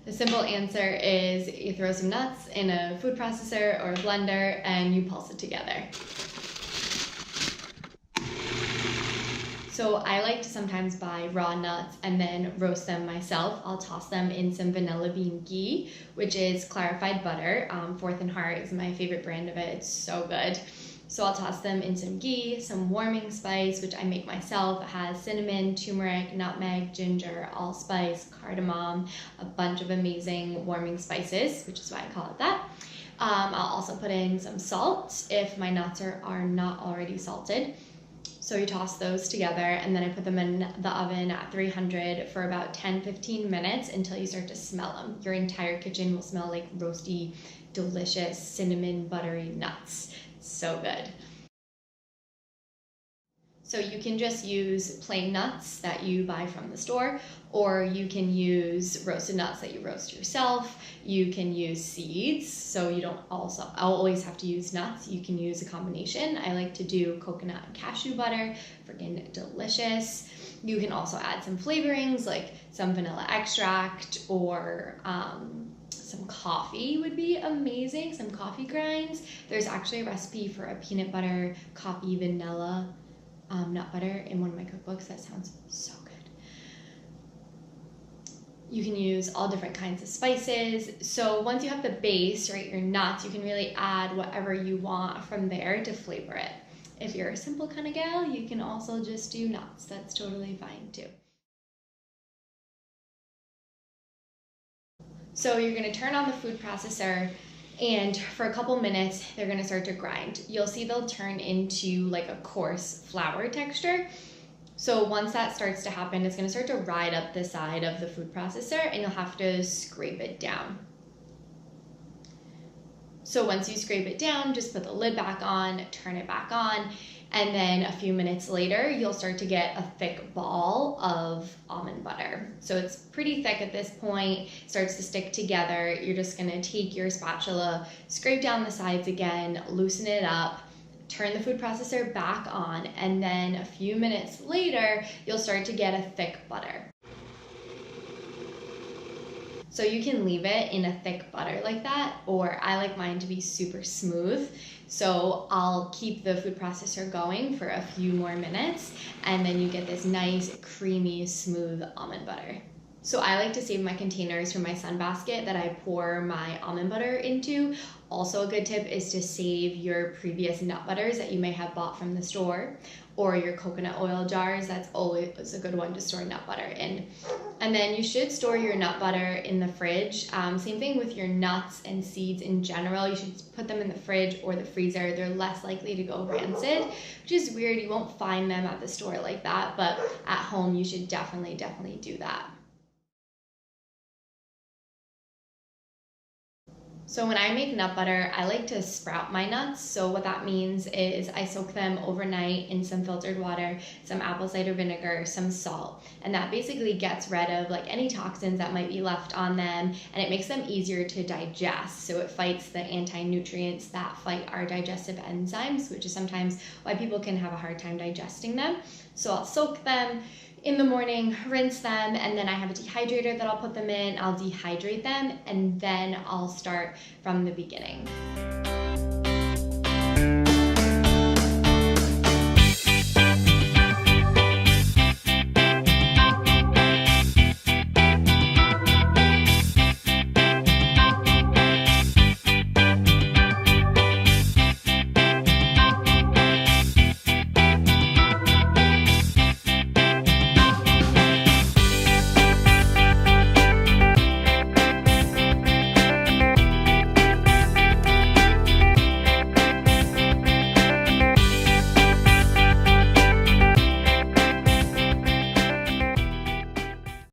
The simple answer is you throw some nuts in a food processor or a blender and you pulse it together. So I like to sometimes buy raw nuts and then roast them myself. I'll toss them in some vanilla bean ghee, which is clarified butter. Fourth and Heart is my favorite brand of it. It's so good. So I'll toss them in some ghee, some warming spice, which I make myself. It has cinnamon, turmeric, nutmeg, ginger, allspice, cardamom, a bunch of amazing warming spices, which is why I call it that. I'll also put in some salt if my nuts are not already salted. So you toss those together, and then I put them in the oven at 300 for about 10-15 minutes until you start to smell them. Your entire kitchen will smell like roasty, delicious, cinnamon, buttery nuts. So good. So you can just use plain nuts that you buy from the store, or you can use roasted nuts that you roast yourself. You can use seeds, so you don't always have to use nuts. You can use a combination. I like to do coconut and cashew butter, freaking delicious. You can also add some flavorings like some vanilla extract, or some coffee would be amazing, some coffee grinds. There's actually a recipe for a peanut butter, coffee, vanilla nut butter in one of my cookbooks. That sounds so good. You can use all different kinds of spices. So once you have the base, right, your nuts, you can really add whatever you want from there to flavor it. If you're a simple kind of gal, you can also just do nuts. That's totally fine too. So you're going to turn on the food processor, and for a couple minutes, they're going to start to grind. You'll see they'll turn into like a coarse flour texture. So once that starts to happen, it's going to start to ride up the side of the food processor, and you'll have to scrape it down. So once you scrape it down, just put the lid back on, turn it back on, and then a few minutes later, you'll start to get a thick ball of almond butter. So it's pretty thick at this point, starts to stick together. You're just gonna take your spatula, scrape down the sides again, loosen it up, turn the food processor back on, and then a few minutes later, you'll start to get a thick butter. So you can leave it in a thick butter like that, or I like mine to be super smooth. So I'll keep the food processor going for a few more minutes, and then you get this nice, creamy, smooth almond butter. So I like to save my containers from my sunbasket that I pour my almond butter into. Also, a good tip is to save your previous nut butters that you may have bought from the store, or your coconut oil jars. That's always a good one to store nut butter in. And then you should store your nut butter in the fridge. Same thing with your nuts and seeds in general. You should put them in the fridge or the freezer. They're less likely to go rancid, which is weird. You won't find them at the store like that, but at home you should definitely do that. So when I make nut butter, I like to sprout my nuts. So what that means is I soak them overnight in some filtered water, some apple cider vinegar, some salt, and that basically gets rid of like any toxins that might be left on them, and it makes them easier to digest. So it fights the anti-nutrients that fight our digestive enzymes, which is sometimes why people can have a hard time digesting them. So I'll soak them in the morning, rinse them, and then I have a dehydrator that I'll put them in. I'll dehydrate them, and then I'll start from the beginning.